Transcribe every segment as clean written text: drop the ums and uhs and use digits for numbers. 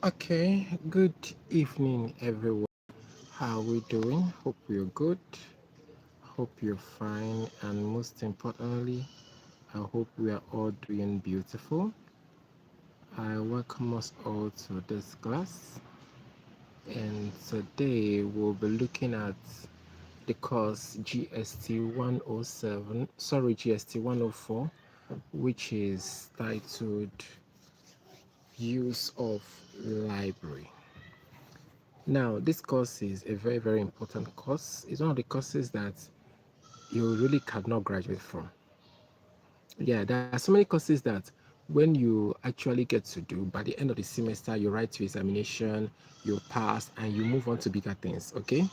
Okay, good evening, everyone. How are we doing? Hope you're good. Hope you're fine. And most importantly, I hope we are all doing beautiful. I welcome us all to this class. And today we'll be looking at the course GST 107, GST 104, which is titled Use of Library. Now, this course is a very, very important course. It's one of the courses that you really cannot graduate from. Yeah, there are so many courses that when you actually get to do, by the end of the semester, you write your examination, you pass, and you move on to bigger things, okay?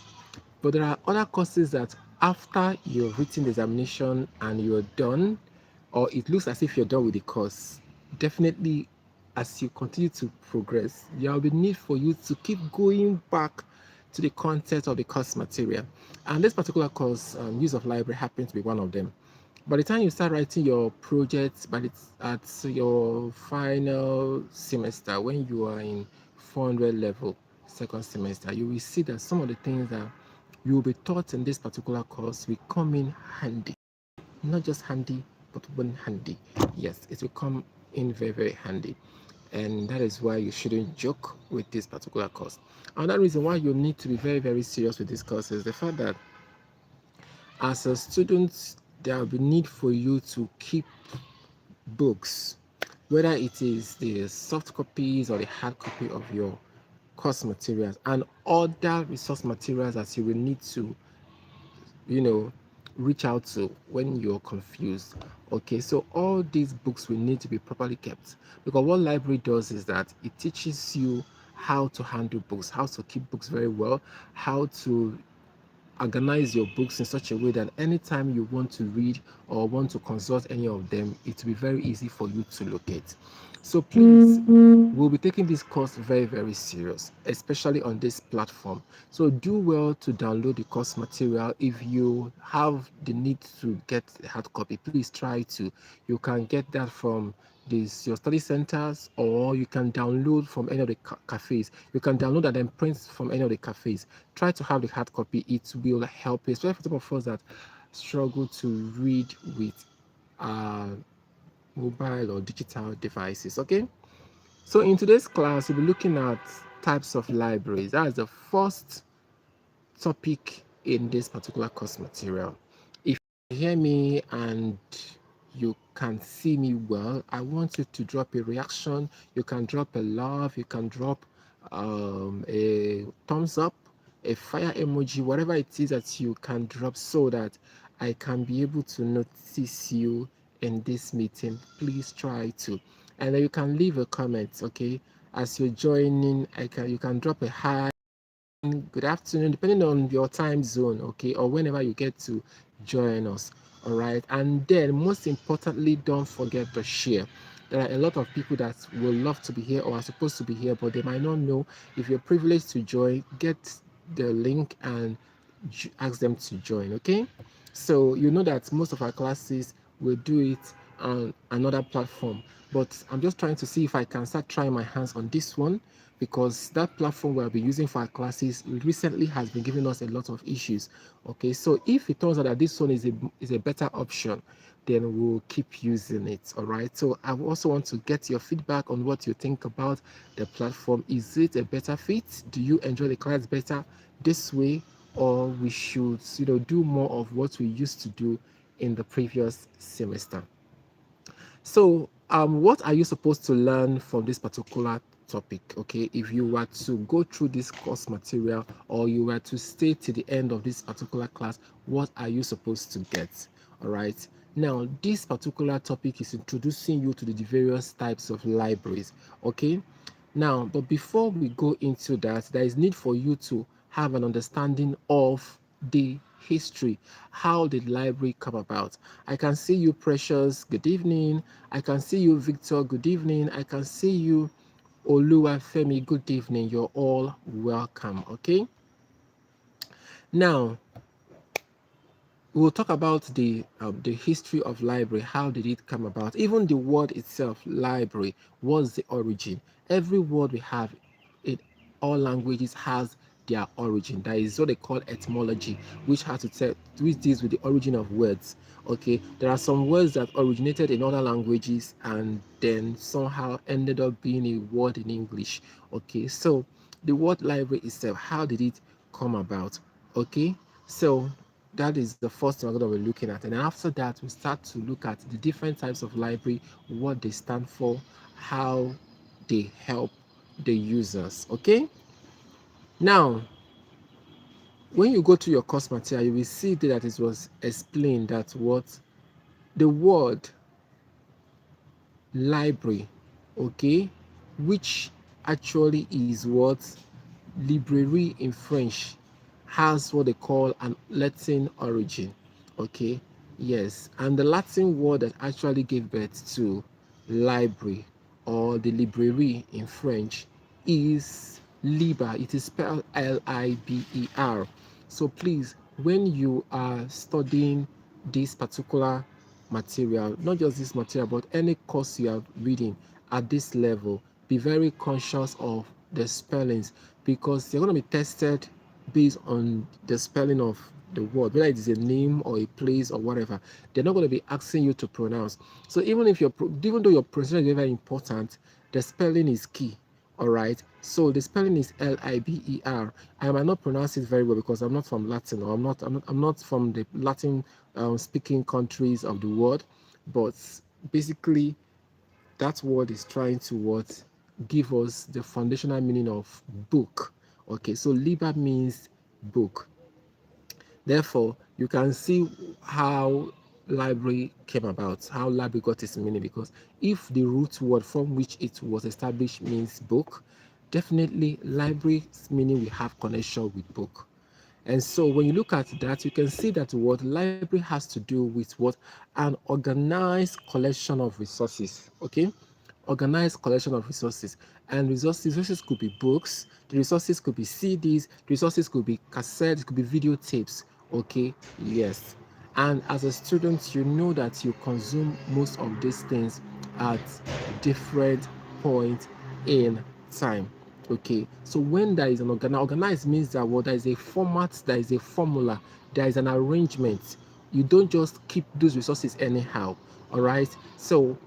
But there are other courses that after you've written the examination and you're done, or it looks as if you're done with the course, definitely as you continue to progress, there will be need for you to keep going back to the content of the course material. And this particular course, use of library, happens to be one of them. By the time you start writing your project, but it's at your final semester, when you are in 400 level, second semester, you will see that some of the things that you will be taught in this particular course will come in handy. Not just handy, but when handy. Yes, it will come in very, very handy. And that is why you shouldn't joke with this particular course. Another reason why you need to be very, very serious with this course is the fact that as a student, there will be need for you to keep books, whether it is the soft copies or the hard copy of your course materials and other resource materials that you will need to, you know, reach out to when you're confused. Okay, so all these books will need to be properly kept, because what library does is that it teaches you how to handle books, how to keep books very well, how to organize your books in such a way that anytime you want to read or want to consult any of them, it will be very easy for you to locate. So please, we'll be taking this course very, very serious, especially on this platform. So do well to download the course material. If you have the need to get a hard copy, please try to. You can get that from your study centers, or you can download from any of the cafes. You can download and then print from any of the cafes. Try to have the hard copy. It will help you, especially for some of us that struggle to read with uh, mobile or digital devices. Okay, so in today's class we'll be looking at types of libraries. That is the first topic in this particular course material. If you hear me and you can see me well, I want you to drop a reaction. You can drop a love, you can drop a thumbs up, a fire emoji, whatever it is that you can drop, so that I can be able to notice you in this meeting. Please try to. And then you can leave a comment, okay? As you're joining, you can drop a hi, good afternoon, depending on your time zone, okay, or whenever you get to join us. All right, and then most importantly, don't forget to share. There are a lot of people that will love to be here or are supposed to be here, but they might not know. If you're privileged to join, get the link and ask them to join. Okay, so you know that most of our classes will do it on another platform, but I'm just trying to see if I can start trying my hands on this one, because that platform we'll be using for our classes recently has been giving us a lot of issues. Okay, so if it turns out that this one is a better option, then we'll keep using it. All right, so I also want to get your feedback on what you think about the platform. Is it a better fit? Do you enjoy the class better this way, or we should, do more of what we used to do in the previous semester? So, what are you supposed to learn from this particular topic? Okay, if you were to go through this course material, or you were to stay to the end of this particular class, what are you supposed to get? All right. Now, this particular topic is introducing you to the various types of libraries. Okay. Now, but before we go into that, there is need for you to have an understanding of the history. How did library come about? I can see you, Precious. Good evening. I can see you, Victor. Good evening. I can see you, Oluwafemi. Good evening. You're all welcome. Okay. Now, we'll talk about the history of library. How did it come about? Even the word itself, library, was the origin. Every word we have all languages has their origin. That is what they call etymology, which has to tell, which deals with the origin of words. Okay, there are some words that originated in other languages and then somehow ended up being a word in English. Okay, so the word library itself, how did it come about? Okay, so that is the first thing we're going to be looking at, and after that we start to look at the different types of library, what they stand for, how they help the users. Okay, now when you go to your course material, you will see that it was explained that what the word library, okay, which actually is what librairie in French, has what they call an Latin origin. Okay, yes, and the Latin word that actually gave birth to library or the librairie in French is liber. It is spelled Liber. So please, when you are studying this particular material, not just this material, but any course you are reading at this level, be very conscious of the spellings, because you're going to be tested based on the spelling of the word, whether it is a name or a place or whatever. They're not going to be asking you to pronounce. So even though your pronunciation is very important, the spelling is key. All right, so the spelling is Liber. I might not pronounce it very well because I'm not from Latin, or I'm not from the Latin speaking countries of the world, but basically that word is trying to what give us the foundational meaning of book. Okay, so liber means book. Therefore, you can see how library came about, how library got its meaning, because if the root word from which it was established means book, definitely library's meaning will have connection with book. And so when you look at that, you can see that what library has to do with what an organized collection of resources. Okay, organized collection of resources. And resources could be books, the resources could be CDs, the resources could be cassettes, it could be videotapes. Okay, yes. And as a student, you know that you consume most of these things at different points in time. Okay, so when there is an organized means that what there is a format, there is a formula, there is an arrangement. You don't just keep those resources anyhow. All right, so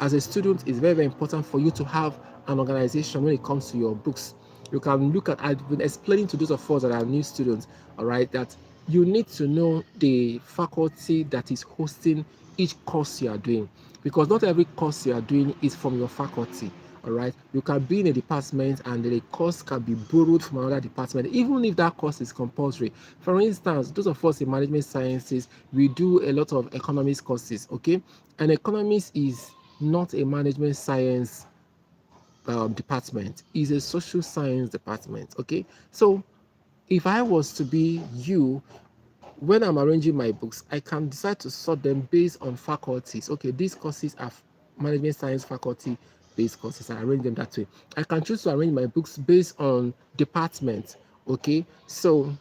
as a student, it's very, very important for you to have an organization when it comes to your books. You can look at, I've been explaining to those of us that are new students, all right, that you need to know the faculty that is hosting each course you are doing, because not every course you are doing is from your faculty. All right, you can be in a department and the course can be borrowed from another department, even if that course is compulsory. For instance, those of us in management sciences, we do a lot of economics courses. Okay, and economics is not a management science department, is a social science department. Okay, so if I was to be you, when I'm arranging my books, I can decide to sort them based on faculties. Okay, these courses are management science faculty based courses. I arrange them that way. I can choose to arrange my books based on department. Okay, so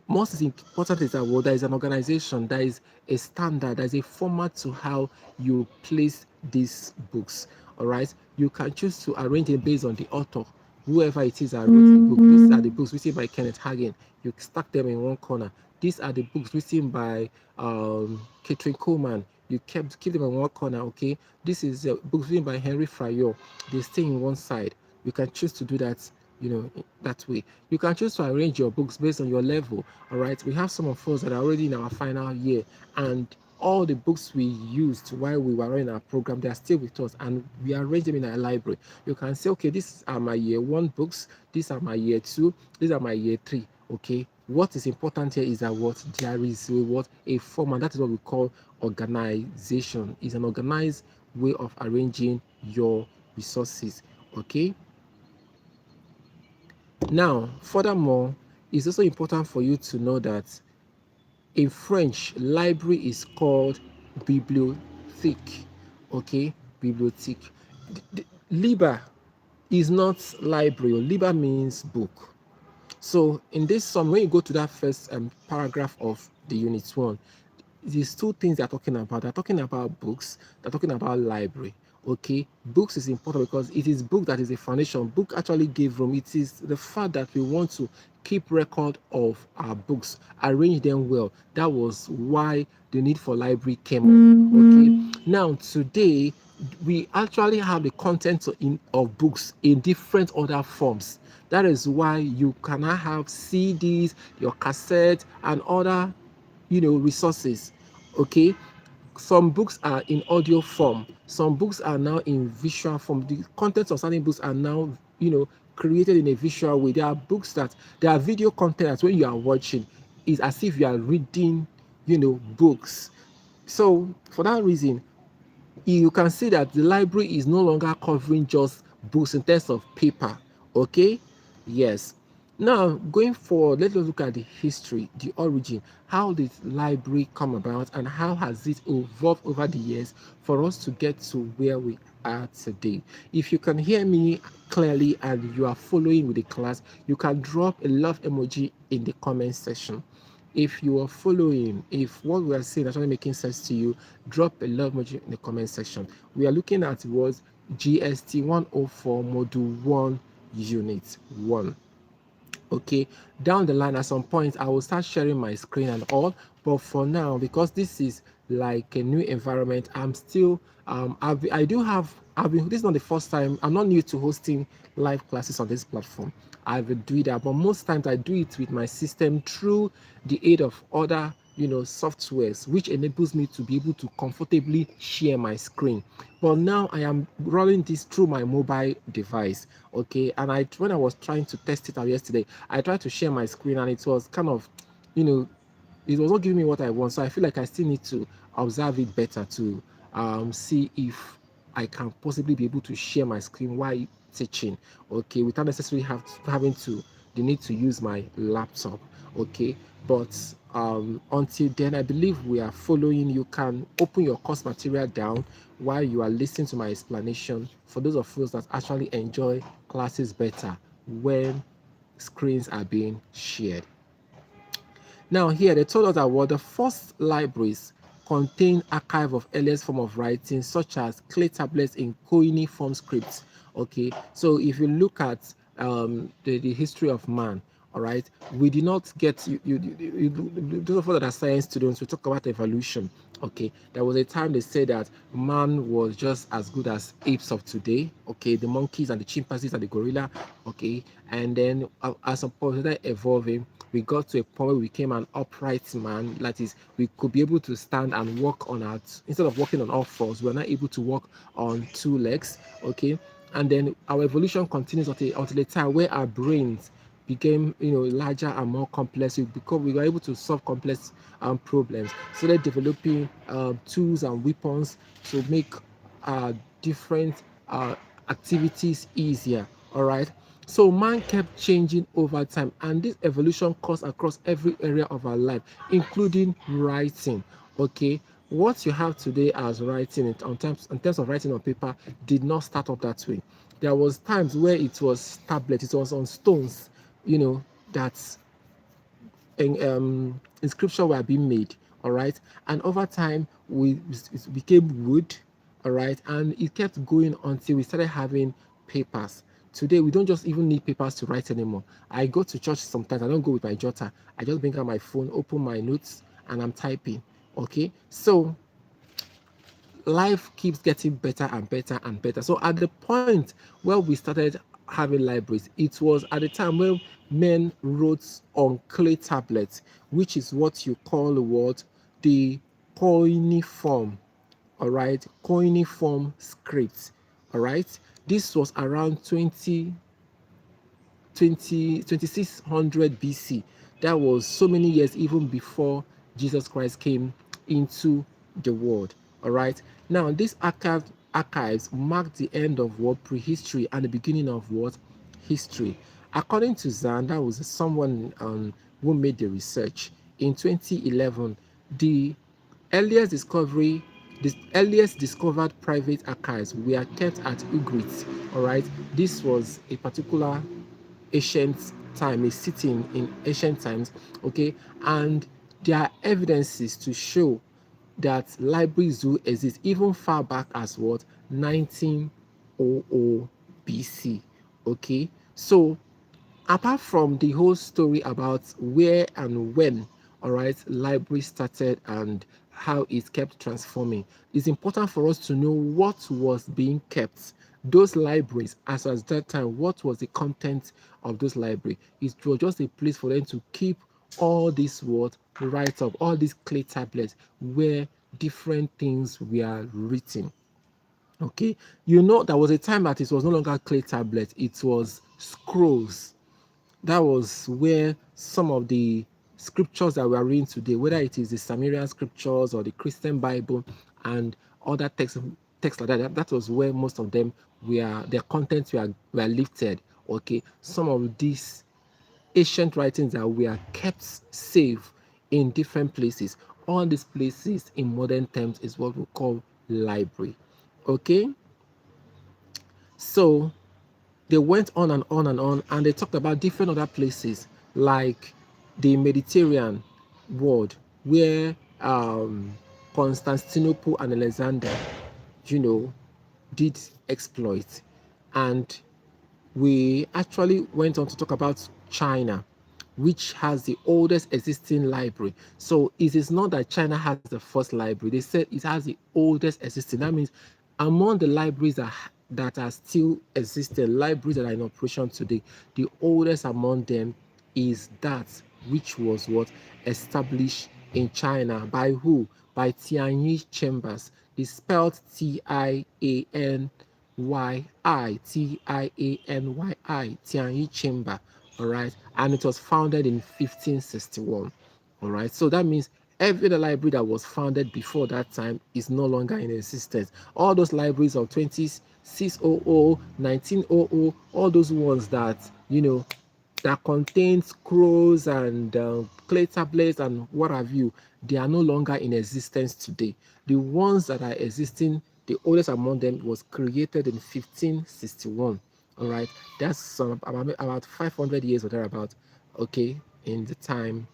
most important is that well, there is an organization, there is a standard, there is a format to how you place these books. All right, you can choose to arrange it based on the author, whoever it is that wrote the book. These are the books written by Kenneth Hagen. You stack them in one corner. These are the books written by Catherine Coleman. You keep them in one corner. Okay, this is books written by Henry Frayor. They stay in one side. You can choose to do that, you know, that way. You can choose to arrange your books based on your level. All right, we have some of us that are already in our final year, and all the books we used while we were running our program, they are still with us, and we arrange them in our library. You can say, okay, these are my year one books, these are my year two, these are my year three. Okay, what is important here is that what there is what a format, that is what we call organization, is an organized way of arranging your resources. Okay, now furthermore, it's also important for you to know that in French, library is called bibliothèque. Okay, bibliothèque. Liber is not library. Liber means book. So in this sum, when you go to that first paragraph of the unit one, these two things they're talking about. They're talking about books. They're talking about library. Okay, books is important because it is book that is the foundation. Book actually gave room. It is the fact that we want to keep record of our books, arrange them well. That was why the need for library came up. Okay, now today we actually have the content of books in different other forms. That is why you cannot have CDs, your cassette, and other resources. Okay, some books are in audio form, some books are now in visual form. The contents of certain books are now created in a visual way. There are books that there are video content that when you are watching is as if you are reading books. So for that reason, you can see that the library is no longer covering just books in terms of paper. Okay, yes. Now going forward, let us look at the history, the origin. How did library come about and how has it evolved over the years for us to get to where we are today? If you can hear me clearly and you are following with the class, you can drop a love emoji in the comment section. If you are following, if what we are saying is actually making sense to you, drop a love emoji in the comment section. We are looking at was Gst104 Module 1 Unit 1. Okay, down the line at some point I will start sharing my screen and all, but for now, because this is like a new environment, I'm still I do have I've been this is not the first time. I'm not new to hosting live classes on this platform. I will do that, but most times I do it with my system through the aid of other softwares, which enables me to be able to comfortably share my screen. But now I am running this through my mobile device. Okay, and when I was trying to test it out yesterday, I tried to share my screen and it was kind of you know it was not giving me what I want. So I feel like I still need to observe it better to see if I can possibly be able to share my screen while teaching. Okay, without necessarily having to the need to use my laptop. Okay, but until then, I believe we are following. You can open your course material down while you are listening to my explanation. For those of us that actually enjoy classes better when screens are being shared. Now here they told us that what the first libraries contain archive of earliest form of writing such as clay tablets in cuneiform scripts. Okay, so if you look at the history of man, all right, we did not get those of us that are science students, we talk about evolution. Okay, there was a time they said that man was just as good as apes of today. Okay, the monkeys and the chimpanzees and the gorilla. Okay, and then as a point evolving, we got to a point where we became an upright man. That is, we could be able to stand and walk on our instead of walking on all fours, we are not able to walk on two legs. Okay, and then our evolution continues until a time where our brains became larger and more complex. We were able to solve complex problems. So they're developing tools and weapons to make different activities easier. All right, so man kept changing over time, and this evolution cuts across every area of our life, including writing. Okay, what you have today as writing in terms of writing on paper did not start up that way. There was times where it was tablet, it was on stones, that inscription were being made. All right, and over time it became wood. All right, and it kept going until we started having papers. Today we don't just even need papers to write anymore. I go to church sometimes, I don't go with my jotter, I just bring out my phone, open my notes, and I'm typing. Okay, so life keeps getting better and better and better. So at the point where we started having libraries, it was at the time when men wrote on clay tablets, which is what you call the cuneiform. All right, cuneiform script. All right, this was around 2600 BC. That was so many years even before Jesus Christ came into the world. All right. Now, these archives mark the end of what prehistory and the beginning of what history. According to Zan, that was someone who made the research in 2011. Earliest discovery the earliest discovered private archives were kept at Ugarit. All right, this was a particular ancient time, a sitting in ancient times. Okay, and there are evidences to show that libraries do exist even far back as what 1900 BC. Okay, so apart from the whole story about where and when, all right, library started and how it kept transforming, it's important for us to know what was being kept. Those libraries, as at that time, what was the content of those library? It was just a place for them to keep all these what write up, all these clay tablets where different things were written. Okay, there was a time that it was no longer clay tablets, it was scrolls. That was where some of the scriptures that we are reading today, whether it is the Sumerian scriptures or the Christian Bible and other texts like that was where most of them their contents were lifted. Okay, some of these ancient writings that were kept safe in different places. All these places in modern terms is what we call library. Okay, so they went on and on and on, and they talked about different other places like the Mediterranean world, where Constantinople and Alexander, you know, did exploit. And we actually went on to talk about China, which has the oldest existing library. So it is not that China has the first library. They said it has the oldest existing. That means among the libraries that are still existing, libraries that are in operation today, the oldest among them is that which was what established in China by who? By Tianyi Chambers. It's spelled Tianyi, Tianyi Chamber, all right, and it was founded in 1561, all right. So that means every other library that was founded before that time is no longer in existence. All those libraries of 2600, 1900, all those ones that that contain scrolls and clay tablets and what have you, they are no longer in existence today. The ones that are existing, the oldest among them was created in 1561. All right, that's about 500 years or thereabout. Okay, in the time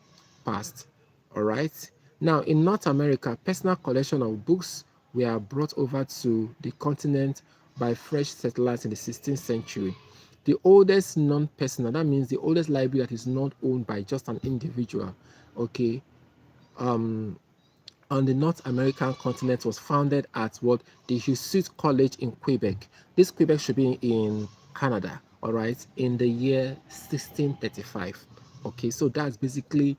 past. All right. Now, in North America, personal collection of books were brought over to the continent by French settlers in the 16th century. The oldest non-personal, that means the oldest library that is not owned by just an individual, okay, um, on the North American continent was founded at what the Jesuit College in Quebec. This Quebec should be in Canada, all right, in the year 1635. Okay, so that's basically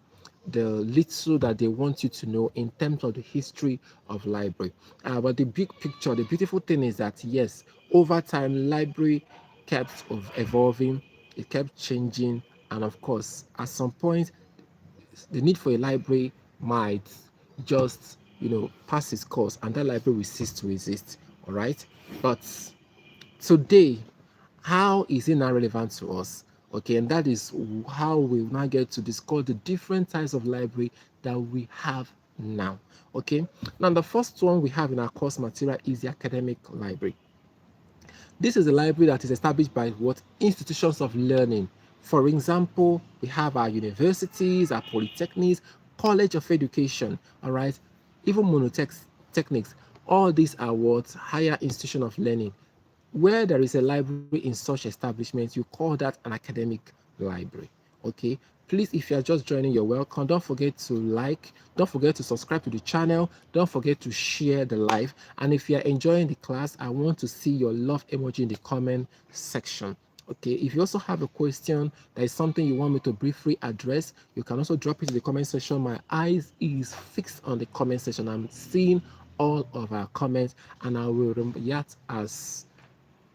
the little that they want you to know in terms of the history of library. But the big picture, the beautiful thing is that yes, over time, library kept evolving, it kept changing, and of course, at some point, the need for a library might just pass its course and that library will cease to exist, all right. But today, how is it now relevant to us? Okay, and that is how we now get to discuss the different types of library that we have now. Okay, now the first one we have in our course material is the academic library. This is a library that is established by what institutions of learning. For example, we have our universities, our polytechnics, college of education, all right, even techniques. All these are what higher institution of learning. Where there is a library in such establishments, you call that an academic library. Okay, please, if you are just joining, you're welcome. Don't forget to like, don't forget to subscribe to the channel, don't forget to share the live. And if you are enjoying the class, I want to see your love emoji in the comment section. Okay, if you also have a question, that is something you want me to briefly address, you can also drop it in the comment section. My eyes is fixed on the comment section. I'm seeing all of our comments and I will react as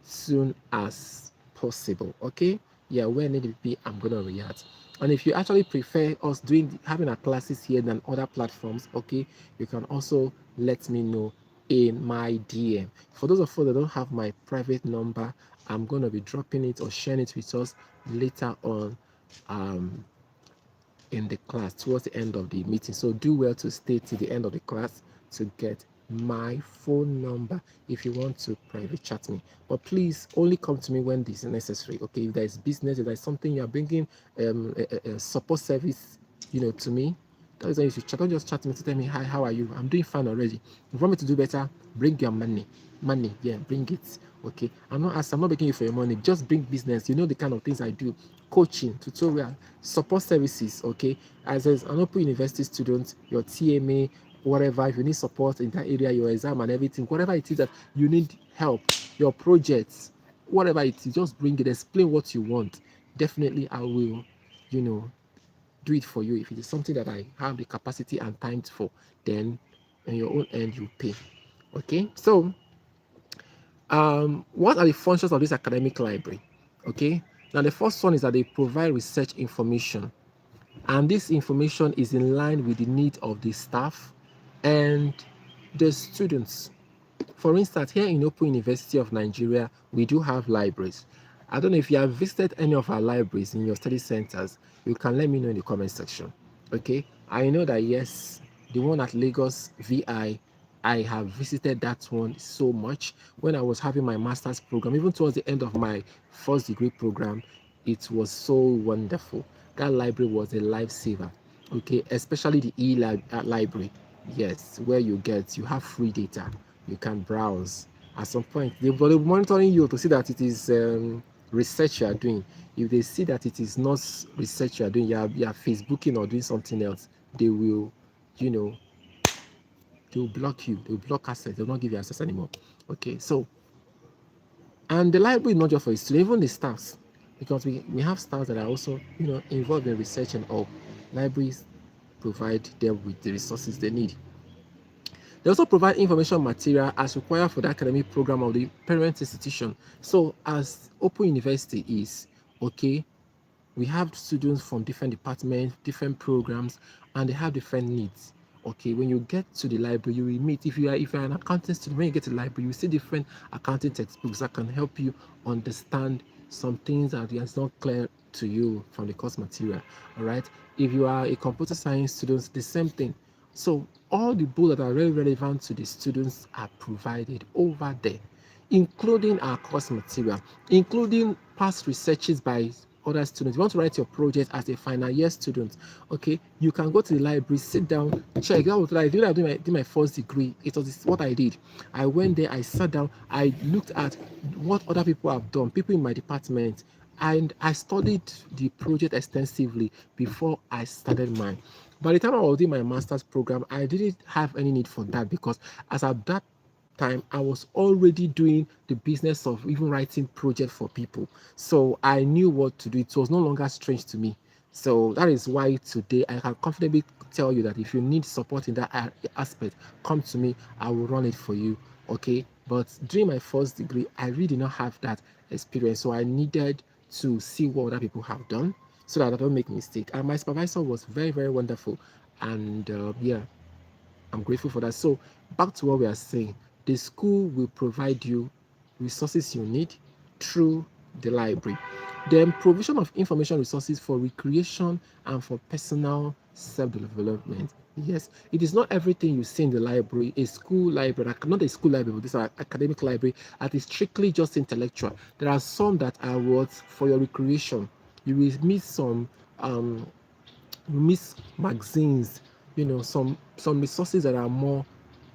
soon as possible. Okay, yeah, when it be, I'm gonna react. And if you actually prefer us having our classes here than other platforms, okay, you can also let me know in my DM. For those of you that don't have my private number, I'm gonna be dropping it or sharing it with us later on in the class towards the end of the meeting. So do well to stay till the end of the class to get my phone number if you want to private chat me. But please only come to me when this is necessary. Okay, if there is business, if there is something you are bringing a support service to me, That is when you should chat. Don't just chat me to tell me, hi, how are you? I'm doing fine already. If you want me to do better, bring your money. Money, yeah, bring it. Okay. I'm not begging you for your money. Just bring business. You know the kind of things I do. Coaching, tutorial, support services. Okay. As an open university student, your TMA, whatever, if you need support in that area, your exam and everything, whatever it is that you need help, your projects, whatever it is, just bring it. Explain what you want. Definitely, I will, you know, do it for you. If it is something that I have the capacity and time for, then on your own end you pay. Okay, so what are the functions of this academic library? Okay, now the first one is that they provide research information, and this information is in line with the need of the staff and the students. For instance, here in Open University of Nigeria, we do have libraries. I don't know if you have visited any of our libraries in your study centers, you can let me know in the comment section. Okay, I know that yes, the one at Lagos I have visited that one so much. When I was having my master's program, even towards the end of my first degree program, it was so wonderful. That library was a lifesaver. Okay, especially the library. Yes, where you have free data, you can browse. At some point, they're monitoring you to see that it is research you are doing. If they see that it is not research you are doing, you are Facebooking or doing something else, they will, you know, they will block you. They will block access. They will not give you access anymore. Okay, so and the library is not just for the students, even the staffs, because we have staffs that are also involved in research and all. Libraries provide them with the resources they need. They also provide information material as required for the academic program of the parent institution. So as Open University is, okay, we have students from different departments, different programs, and they have different needs. Okay, when you get to the library, you will meet, if you are an accounting student, when you get to the library, you see different accounting textbooks that can help you understand some things that is not clear to you from the course material. All right, if you are a computer science student, the same thing. So all the books that are very relevant to the students are provided over there, including our course material, including past researches by other students. You want to write your project as a final year student, okay, you can go to the library, sit down, check. That was what I did. I did my first degree. It was what I did. I went there, I sat down, I looked at what other people have done, people in my department, and I studied the project extensively before I started mine. By the time I was doing my master's program, I didn't have any need for that, because as at that time I was already doing the business of even writing projects for people, so I knew what to do. It was no longer strange to me. So that is why today I can confidently tell you that if you need support in that aspect, come to me. I will run it for you. Okay, but during my first degree I really did not have that experience, so I needed to see what other people have done so that I don't make mistake. And my supervisor was very, very wonderful, and yeah, I'm grateful for that. So back to what we are saying, the school will provide you resources you need through the library. Then provision of information resources for recreation and for personal self-development. Yes, it is not everything you see in the library, a school library, not a school library, but this is an academic library that is strictly just intellectual. There are some that are words for your recreation. You will meet some miss magazines, some resources that are more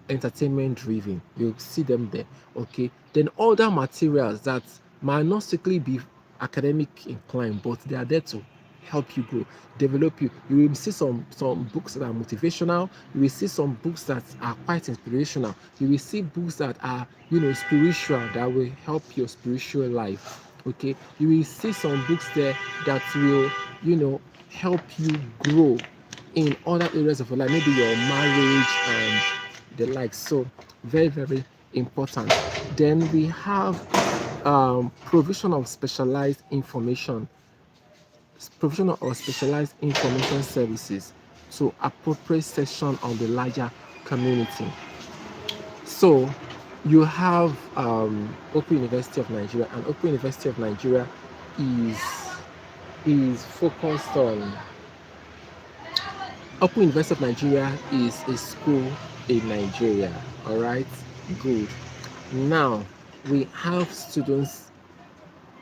entertainment driven. You'll see them there. Okay, then other materials that might not strictly be academic inclined, but they are there to help you grow, develop you. You will see some books that are motivational. You will see some books that are quite inspirational. You will see books that are spiritual, that will help your spiritual life. Okay, you will see some books there that will help you grow in other areas of your life, maybe your marriage and the like. So very, very important. Then we have provision of specialized information services to appropriate section of the larger community. So you have Open University of Nigeria, and Open University of Nigeria is focused on Open University of Nigeria is a school in Nigeria. All right, good. Now we have students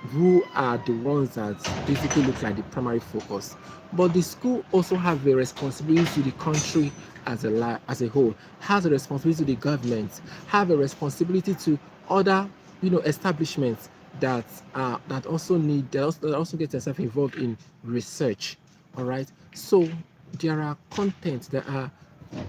who are the ones that basically look like the primary focus. But the school also have a responsibility to the country as a whole, has a responsibility to the government, have a responsibility to other establishments that that also get themselves involved in research. All right. So there are contents, there are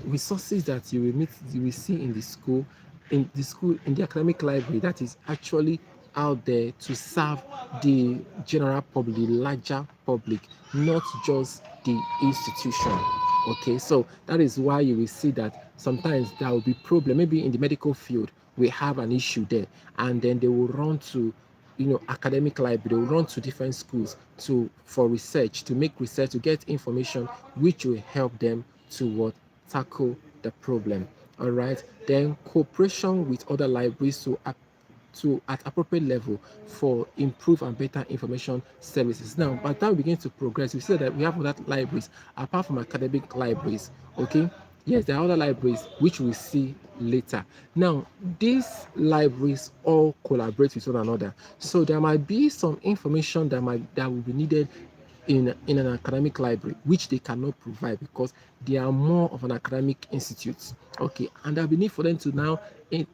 resources that you will see in the academic library that is actually out there to serve the general public, the larger public, not just the institution. Okay, so that is why you will see that sometimes there will be problem. Maybe in the medical field, we have an issue there, and then they will run to academic library, they will run to different schools for research, to make research, to get information which will help them to what tackle the problem. All right, then cooperation with other libraries to at appropriate level for improve and better information services. Now, by the time we begin to progress, we see that we have other libraries apart from academic libraries. Okay, yes, there are other libraries which we'll see later. Now, these libraries all collaborate with one another, so there might be some information that will be needed in an academic library which they cannot provide because they are more of an academic institute. Okay, and there'll be need for them to now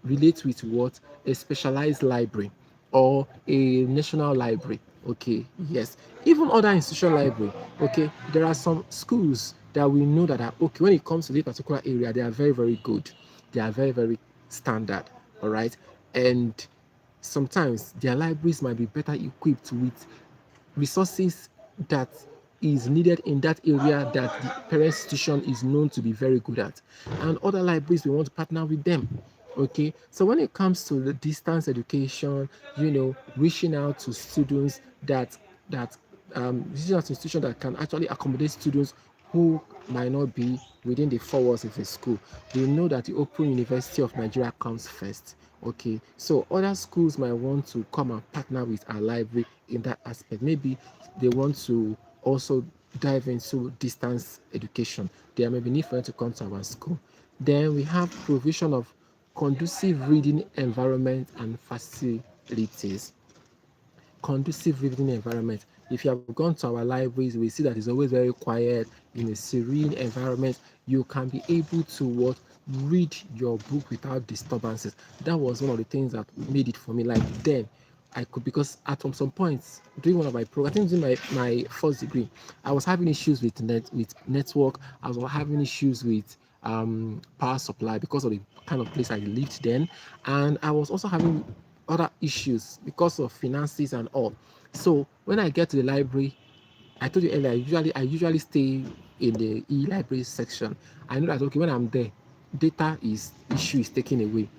relate with what a specialized library or a national library. Okay, yes, even other institutional library. Okay, there are some schools that we know that are okay when it comes to this particular area. They are very, very good, they are very, very standard. All right, and sometimes their libraries might be better equipped with resources that is needed in that area that the parent institution is known to be very good at, and other libraries we want to partner with them. Okay, so when it comes to the distance education, reaching out to students that reaching out to institutions that can actually accommodate students who might not be within the four walls of a school, we know that the Open University of Nigeria comes first. Okay, so other schools might want to come and partner with our library in that aspect. Maybe they want to also dive into distance education. There may be need for them to come to our school. Then we have provision of conducive reading environment and facilities. Conducive reading environment. If you have gone to our libraries, we see that it's always very quiet in a serene environment. You can be able to read your book without disturbances. That was one of the things that made it for me. Like then, I could, because at some points during one of my programs, I think during my first degree, I was having issues with network. I was having issues with power supply because of the kind of place I lived then, and I was also having other issues because of finances and all. So when I get to the library, I told you earlier, I usually stay in the e-library section. I know that okay, when I'm there, data issue is taken away.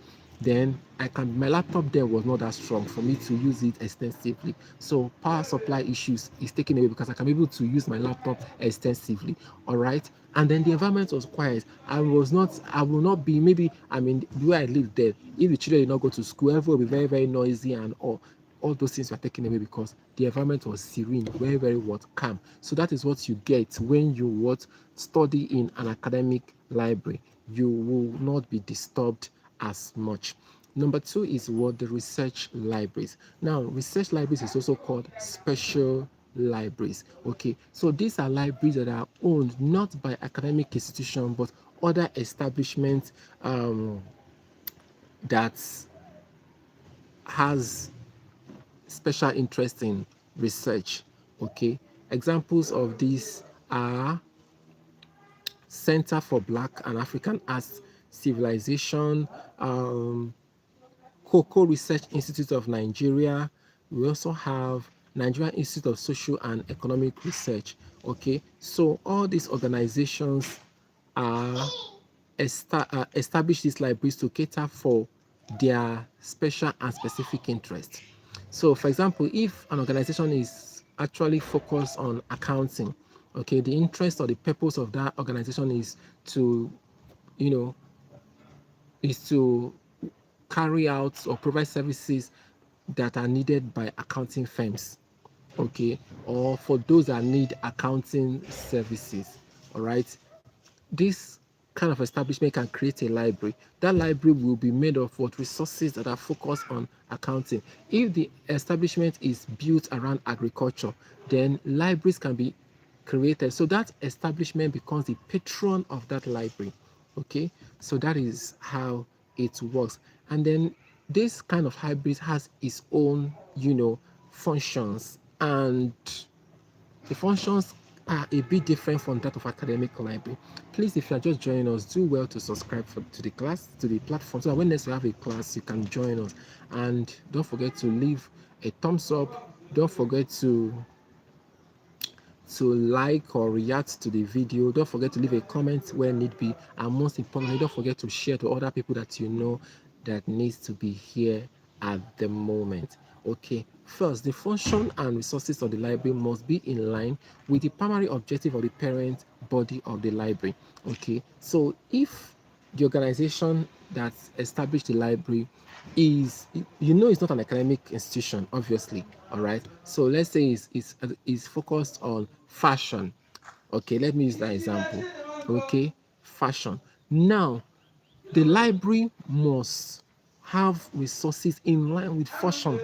Then my laptop there was not that strong for me to use it extensively. So power supply issues is taken away because I can be able to use my laptop extensively. All right. And then the environment was quiet. I will not be, maybe I mean the way I live there, if the children did not go to school, everyone will be very, very noisy and all those things were taken away because the environment was serene, very, very calm. So that is what you get when you study in an academic library. You will not be disturbed as much. Number two is what the research libraries. Now, research libraries is also called special libraries. Okay, so these are libraries that are owned not by academic institutions but other establishments that has special interest in research. Okay, examples of these are Center for Black and African Arts Civilization, Cocoa Research Institute of Nigeria. We also have Nigerian Institute of Social and Economic Research. Okay, so all these organizations are establish these libraries to cater for their special and specific interests. So, for example, if an organization is actually focused on accounting, okay, the interest or the purpose of that organization is to, you know, is to carry out or provide services that are needed by accounting firms, okay, or for those that need accounting services. All right, this kind of establishment can create a library. That library will be made of what resources that are focused on accounting. If the establishment is built around agriculture, then libraries can be created. So that establishment becomes the patron of that library. Okay, so that is how it works. And then this kind of hybrid has its own, functions, and the functions are a bit different from that of academic library. Please, if you are just joining us, do well to subscribe to the class, to the platform, so that when next we have a class, you can join us. And don't forget to leave a thumbs up. Don't forget to like or react to the video. Don't forget to leave a comment where need be, and most importantly, don't forget to share to other people that you know that needs to be here at the moment. Okay, first, the function and resources of the library must be in line with the primary objective of the parent body of the library. Okay, so if the organization that established the library is, it's not an academic institution, obviously. All right, so let's say it's focused on fashion. Okay, let me use that example. Okay, fashion. Now the library must have resources in line with fashion.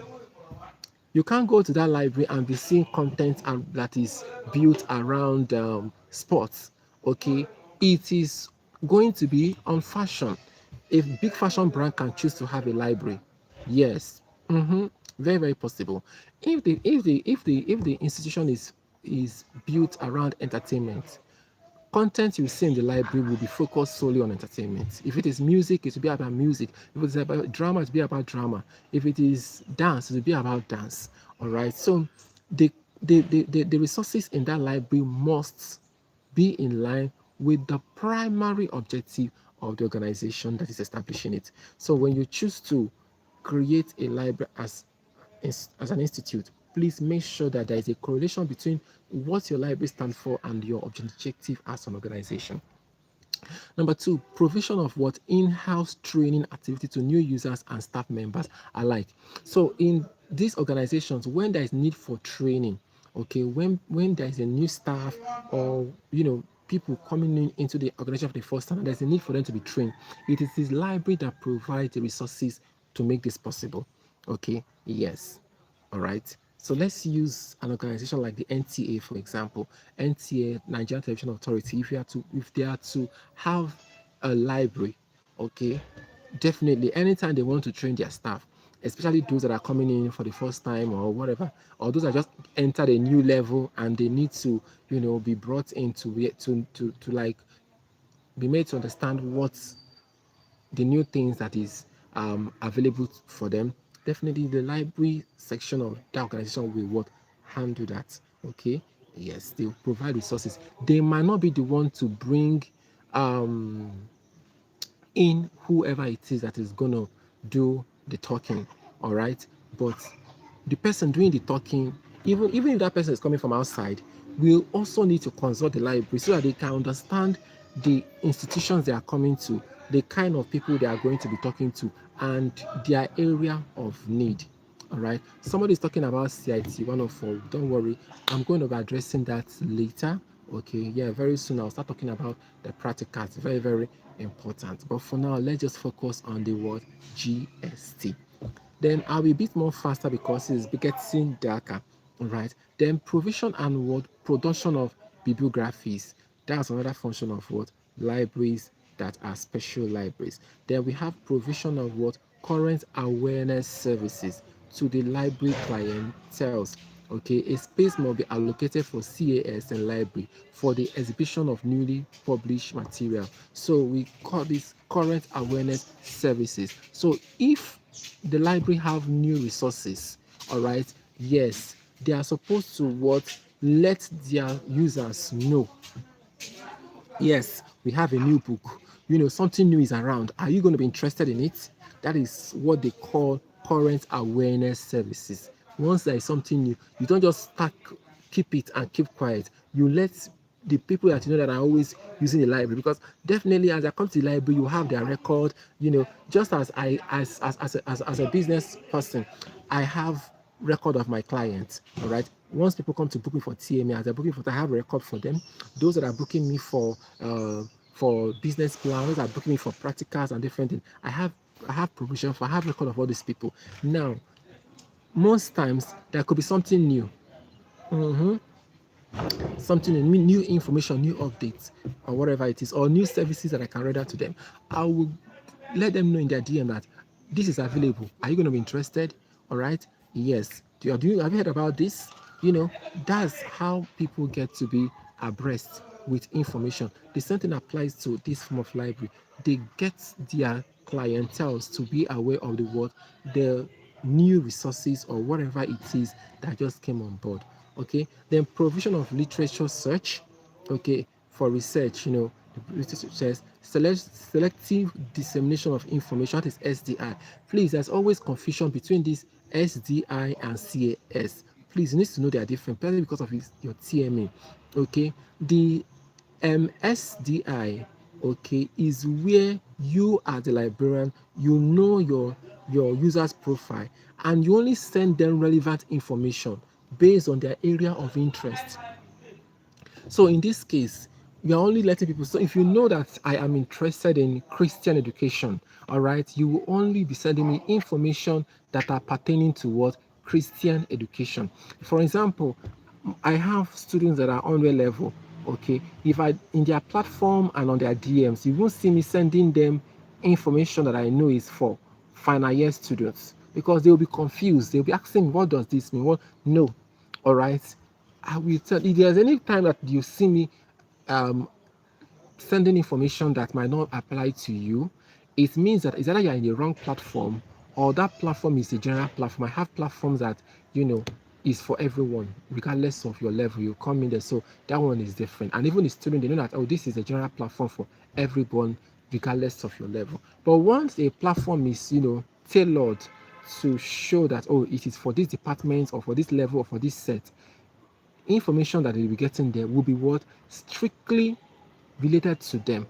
You can't go to that library and be seeing content that is built around sports. Okay, it is going to be on fashion. A big fashion brand can choose to have a library. Yes, very, very possible. If the institution is built around entertainment, content you see in the library will be focused solely on entertainment. If it is music, it will be about music. If it is about drama, it will be about drama. If it is dance, it will be about dance. All right. So the resources in that library must be in line with the primary objective of the organization that is establishing it. So when you choose to create a library as an institute, please make sure that there is a correlation between what your library stands for and your objective as an organization. Number two, provision of what in-house training activity to new users and staff members alike. So in these organizations, when there is need for training, okay, when there is a new staff, or people coming into the organization for the first time, there's a need for them to be trained. It is this library that provides the resources to make this possible. Okay, yes. All right. So let's use an organization like the NTA, for example. NTA, Nigerian Television Authority. If they are to have a library, okay, definitely anytime they want to train their staff, especially those that are coming in for the first time or whatever, or those that just entered a new level and they need to, be brought in to like be made to understand what's the new things that is available for them. Definitely the library section of that organization will what handle that. Okay, yes, they'll provide resources. They might not be the one to bring um in whoever it is that is gonna do the talking. All right, but the person doing the talking, even if that person is coming from outside, will also need to consult the library so that they can understand the institutions they are coming to, the kind of people they are going to be talking to, and their area of need. All right, somebody is talking about CIT 104. Don't worry, I'm going to be addressing that later. Okay, yeah, very soon I'll start talking about the practicals. Very, very important. But for now, let's just focus on the word GST. Then I'll be a bit more faster because it's getting darker. All right. Then provision and what production of bibliographies. That's another function of what libraries that are special libraries. Then we have provision of what current awareness services to the library clientele. Okay, a space must be allocated for CAS and library for the exhibition of newly published material. So we call this current awareness services. So if the library have new resources, all right, yes, they are supposed to what let their users know, yes, we have a new book, something new is around, are you going to be interested in it? That is what they call current awareness services. Once there is something new, you don't just keep it and keep quiet. You let the people that you know that are always using the library, because definitely as I come to the library, you have their record. Just as I as a business person, I have record of my clients. All right, once people come to book me for TMA, as they're booking for, I have a record for them. Those that are booking me for business plans, those are booking me for practicals and different things. I have provision for, I have record of all these people. Now, most times there could be something new. Mm-hmm. Something new information, new updates, or whatever it is, or new services that I can render to them. I will let them know in their DM that this is available. Are you going to be interested? All right. Yes. Have you heard about this? That's how people get to be abreast with information. The same thing applies to this form of library. They get their clientels to be aware of the new resources or whatever it is that just came on board. Okay. Then provision of literature search. Okay, for research, the research says selective dissemination of information, that is SDI. Please, there's always confusion between this SDI and CAS. Please, you need to know they are different, partly because of your TMA. Okay, the SDI, okay, is where you as the librarian, you know your user's profile, and you only send them relevant information based on their area of interest. So in this case, you are only letting people. So if you know that I am interested in Christian education, all right, you will only be sending me information that are pertaining to what Christian education. For example, I have students that are on their level. Okay, if I in their platform and on their DMs, you won't see me sending them information that I know is for final year students because they'll be confused. They'll be asking, "What does this mean?" What? No, all right. I will tell if there's any time that you see me um, sending information that might not apply to you, it means that it's either you're in the wrong platform or that platform is a general platform. I have platforms that is for everyone, regardless of your level. You come in there, so that one is different. And even the student, they know that this is a general platform for everyone, regardless of your level. But once a platform is tailored to show that it is for this department or for this level or for this set, information that they'll be getting there will be what strictly related to them.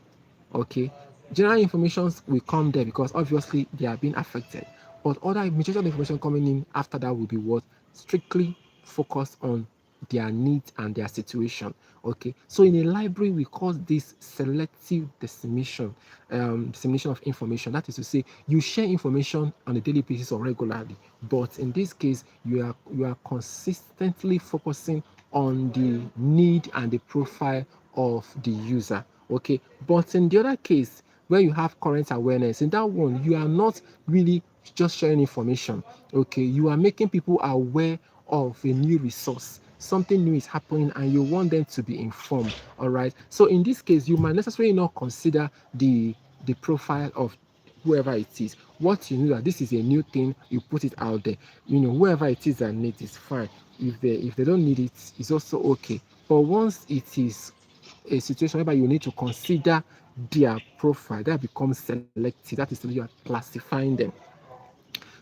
Okay, general information will come there because obviously they are being affected, but other majority of the information coming in after that will be what strictly focused on their needs and their situation. Okay, so in a library we call this selective dissemination of information. That is to say, you share information on a daily basis or regularly, but in this case you are consistently focusing on the need and the profile of the user. Okay, but in the other case where you have current awareness, in that one you are not really just sharing information. Okay, you are making people aware of a new resource, something new is happening and you want them to be informed. All right, so in this case you might necessarily not consider the profile of whoever it is. What you know that this is a new thing, you put it out there. Whoever it is that needs is fine. If they don't need it, it's also okay. But once it is a situation whereby you need to consider their profile, that becomes selective. That is, you are classifying them.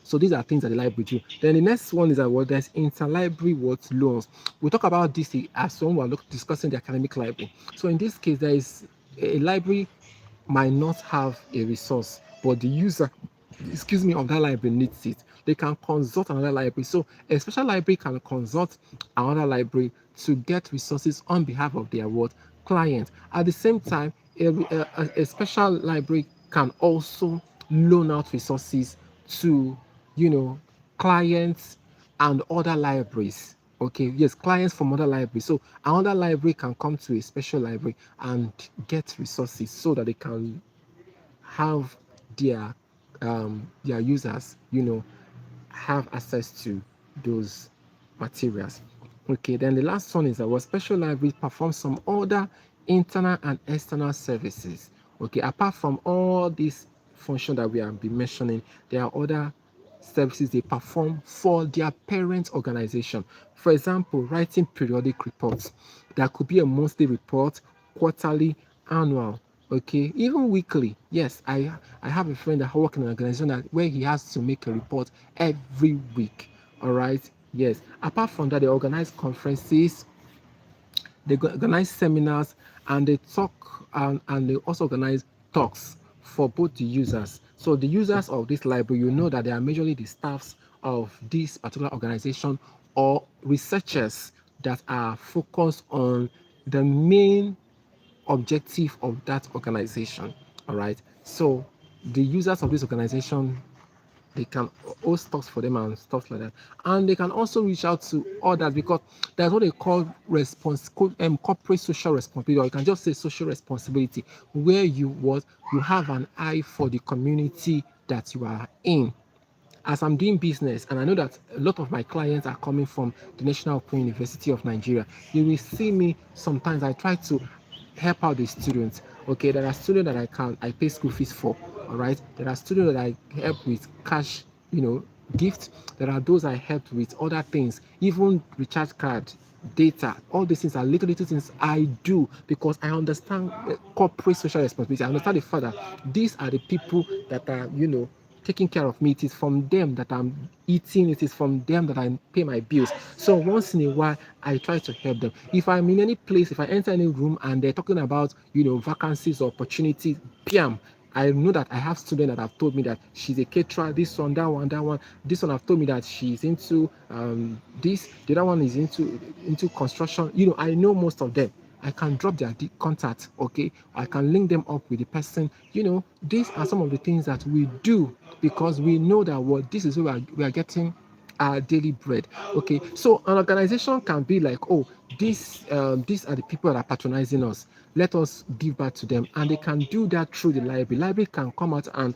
So these are things that the library do. Then the next one is that there's interlibrary loans. We talk about this as when we're discussing the academic library. So in this case, there is a library might not have a resource, but the user, of that library needs it. They can consult another library. So a special library can consult another library to get resources on behalf of their client. At the same time, a special library can also loan out resources to clients and other libraries. Okay, yes, clients from other libraries. So another library can come to a special library and get resources so that they can have their users have access to those materials. Okay, then the last one is that special libraries perform some other internal and external services. Okay, apart from all these functions that we have been mentioning, there are other services they perform for their parent organization. For example, writing periodic reports. There could be a monthly report, quarterly, annual, okay, even weekly. Yes, I have a friend that works in an organization where he has to make a report every week. All right, yes. Apart from that, they organize conferences, they organize seminars, and they talk and they also organize talks for both the users. So the users of this library, that they are majorly the staffs of this particular organization or researchers that are focused on the main objective of that organization. All right. So the users of this organization, they can host talks for them and stuff like that, and they can also reach out to others, because that's what they call corporate social responsibility, or you can just say social responsibility, where you have an eye for the community that you are in. As I'm doing business, and I know that a lot of my clients are coming from the National Open University of Nigeria, you will see me sometimes. I try to help out the students. Okay, there are students that I pay school fees for. All right, there are students that I help with cash, gift. There are those I help with other things, even recharge card, data. All these things are little things I do, because I understand corporate social responsibility. I understand the fact that these are the people that are, taking care of me. It is from them that I'm eating. It is from them that I pay my bills. So once in a while, I try to help them. If I'm in any place, if I enter any room and they're talking about, vacancies or opportunities, PM, I know that I have students that have told me that she's a caterer, this one, that one, that one. This one have told me that she's into this. The other one is into construction. I know most of them. I can drop their contact, okay? I can link them up with the person. These are some of the things that we do, because we know that this is where we are getting our daily bread. Okay, so an organization can be like, oh, these are the people that are patronizing us. Let us give back to them, and they can do that through the library. Library can come out and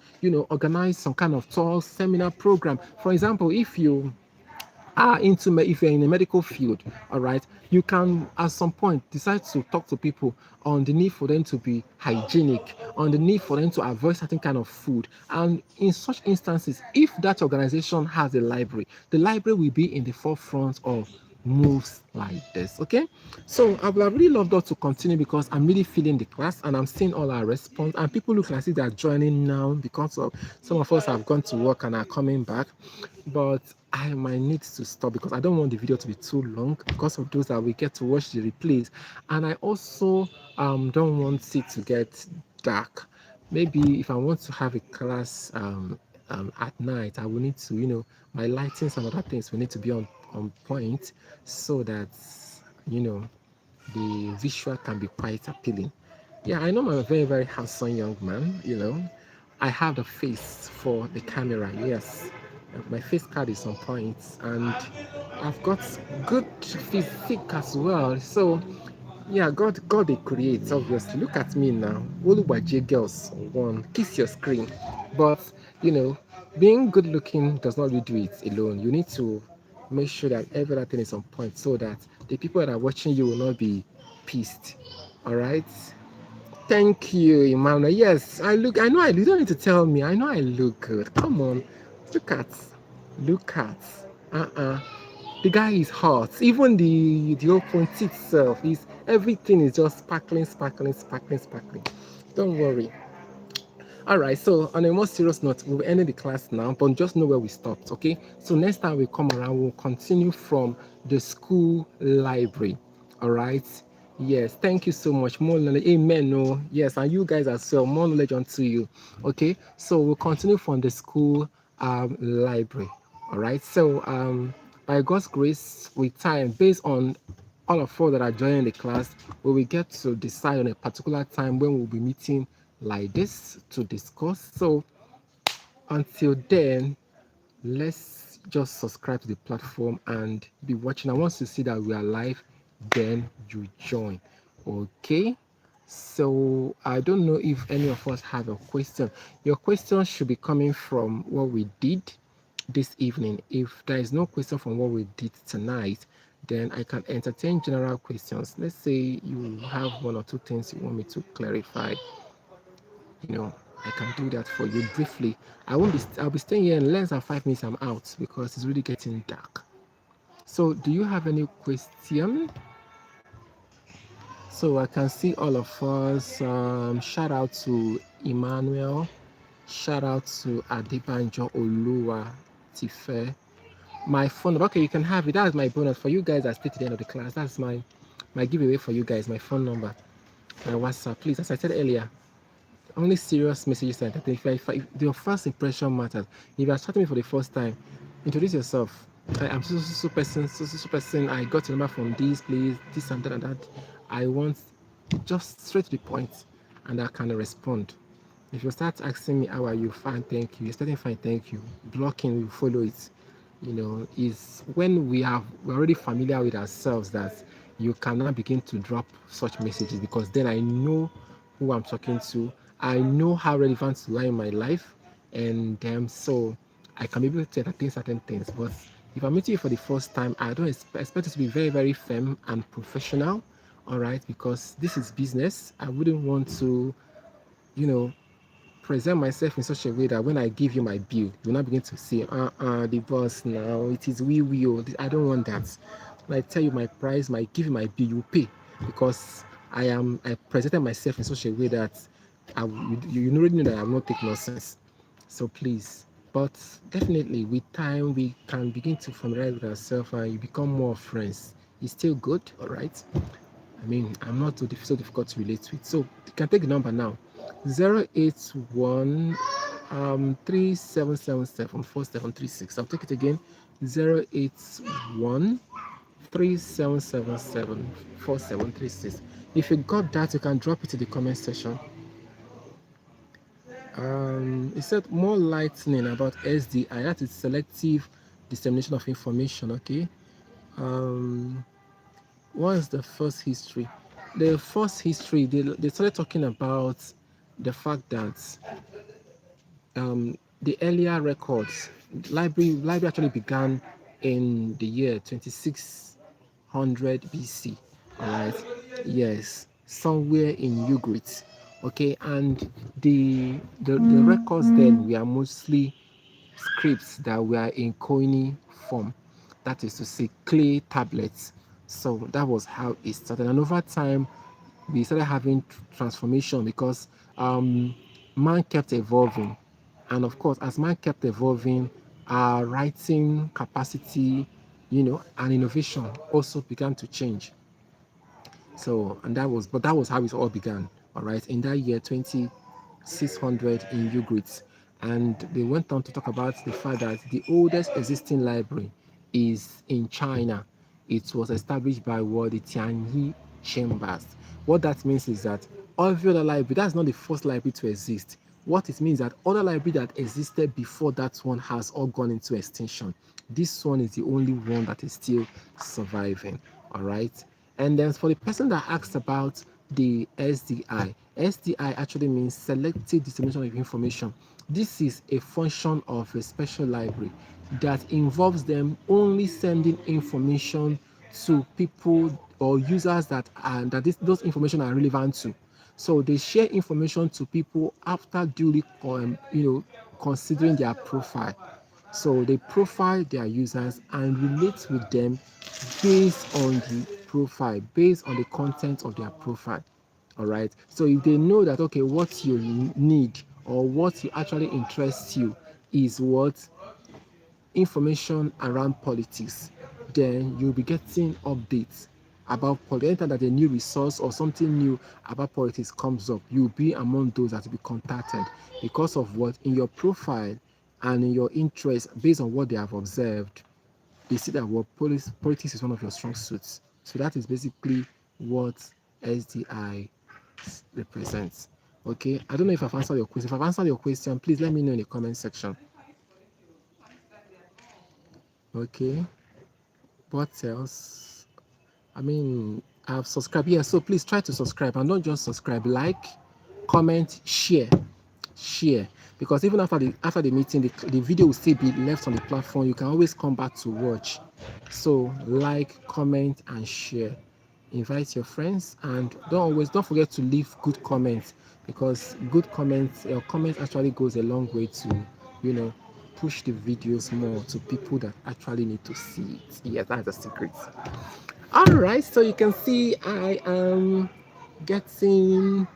organize some kind of talk, seminar program. For example, if if you're in a medical field, all right, you can at some point decide to talk to people on the need for them to be hygienic, on the need for them to avoid certain kind of food. And in such instances, if that organization has a library, the library will be in the forefront of moves like this. Okay, so I would have really loved us to continue, because I'm really feeling the class and I'm seeing all our response, and people look like they are joining now, because of some of us have gone to work and are coming back. But I might need to stop, because I don't want the video to be too long, because of those that we get to watch the replays. And I also don't want it to get dark. Maybe if I want to have a class at night, I will need to, my lightings and other things will need to be on point, so that, the visual can be quite appealing. Yeah, I know I'm a very, very handsome young man, I have the face for the camera, yes. My face card is on point, and I've got good physique as well. So yeah, God they creates, obviously. Look at me now. Oluwaje girls one, kiss your screen. But you know, being good looking does not really do it alone. You need to make sure that everything is on point, so that the people that are watching you will not be pissed. Alright? Thank you, Emmanuel. Yes, I know you don't need to tell me. I know I look good. Come on. Look at. Look at. Uh-uh. The guy is hot. Even the open itself is everything is just sparkling, sparkling, sparkling, sparkling. Don't worry. All right, so on a more serious note, we'll end the class now, but just know where we stopped, okay? So next time we come around, we'll continue from the school library. All right. Yes, thank you so much. More knowledge. Amen. No, yes, and you guys as well. More knowledge onto you. Okay, so we'll continue from the school library. All right. So by God's grace, with time, based on all of us that are joining the class, we will get to decide on a particular time when we'll be meeting like this to discuss. So until then, let's just subscribe to the platform and be watching. And once you see that we are live, then you join. Okay, so I don't know if any of us have a question. Your question should be coming from what we did this evening. If there is no question from what we did tonight, then I can entertain general questions. Let's say you have one or two things you want me to clarify. I can do that for you briefly. I'll be staying here in less than 5 minutes. I'm out because it's really getting dark. So do you have any question? So I can see all of us. Shout out to Emmanuel. Shout out to Adibanjo Oluwa Tife. My phone number. Okay, you can have it. That's my bonus for you guys that stay to the end of the class. That's my giveaway for you guys. My phone number, my WhatsApp. Please, as I said earlier, only serious messages and if your first impression matters. If you are chatting me for the first time, introduce yourself. I'm so person, I got your number from this place, this and that and that. I want just straight to the point, and I can respond. If you start asking me how are you, fine, thank you. You're starting fine, thank you. Blocking, we follow it. Is when we're already familiar with ourselves that you cannot begin to drop such messages, because then I know who I'm talking to. I know how relevant you are in my life, and so I can be able to entertain certain things. But if I'm meeting you for the first time, I don't expect it to be very, very firm and professional, all right? Because this is business. I wouldn't want to, you know, present myself in such a way that when I give you my bill, you'll not begin to say, the boss now, it is we. I don't want that. When I tell you my price, give you my bill, you pay. Because I presented myself in such a way that you already know that I will not take nonsense. So please, but definitely with time, we can begin to familiarize with ourselves and you become more friends. It's still good, all right? I mean, I'm not so difficult to relate with. So you can take the number now. 081 3777 4736. I'll take it again. 081 3777 4736. If you got that, you can drop it in the comment section. It said more lightning about SDI. That is selective dissemination of information. Okay. What's the first history? The first history, they started talking about the fact that the earlier records, library actually began in the year 2600 BC. All right. Yes, somewhere in Ugarit. Okay, and the records then were mostly scripts that were in coiny form, that is to say clay tablets. So that was how it started, and over time we started having transformation, because man kept evolving, and of course as man kept evolving, our writing capacity, and innovation also began to change. So, that was how it all began. All right, in that year 2600 in Ugarit, and they went on to talk about the fact that the oldest existing library is in China. It was established by the Tianyi Chambers. What that means is that every other library, that's not the first library to exist. What it means that other library that existed before that one has all gone into extinction. This one is the only one that is still surviving. All right. And then for the person that asked about the SDI, SDI actually means selective dissemination of information. This is a function of a special library that involves them only sending information to people or users those information are relevant to. So they share information to people after duly considering their profile. So they profile their users and relate with them based on the profile, based on the content of their profile. All right. So if they know that, okay, what you need or what you actually interests you is what information around politics, then you'll be getting updates about politics. Anytime that a new resource or something new about politics comes up, you'll be among those that will be contacted, because of what in your profile and in your interest, based on what they have observed, they see that politics is one of your strong suits. So that is basically what SDI represents. Okay, I don't know if I've answered your question. If I've answered your question, please let me know in the comment section. Okay, what else? I mean, I've subscribed. Yeah, so please try to subscribe, and don't just subscribe, like, comment, share, because even after the meeting, the video will still be left on the platform. You can always come back to watch. So like, comment, and share. Invite your friends, and don't forget to leave good comments, because good comments, your comment actually goes a long way to push the videos more to people that actually need to see it. Yes, that's the secret. All right, so you can see I am getting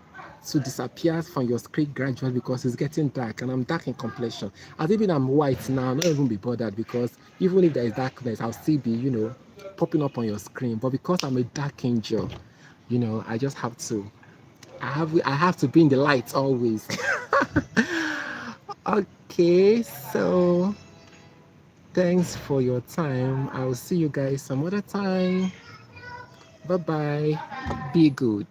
to disappear from your screen gradually, because it's getting dark and I'm dark in complexion. As even I'm white now, I'll not even be bothered, because even if there is darkness, I'll still be popping up on your screen. But because I'm a dark angel, I just have to. I have to be in the light always. Okay, so thanks for your time. I'll see you guys some other time. Bye bye. Be good.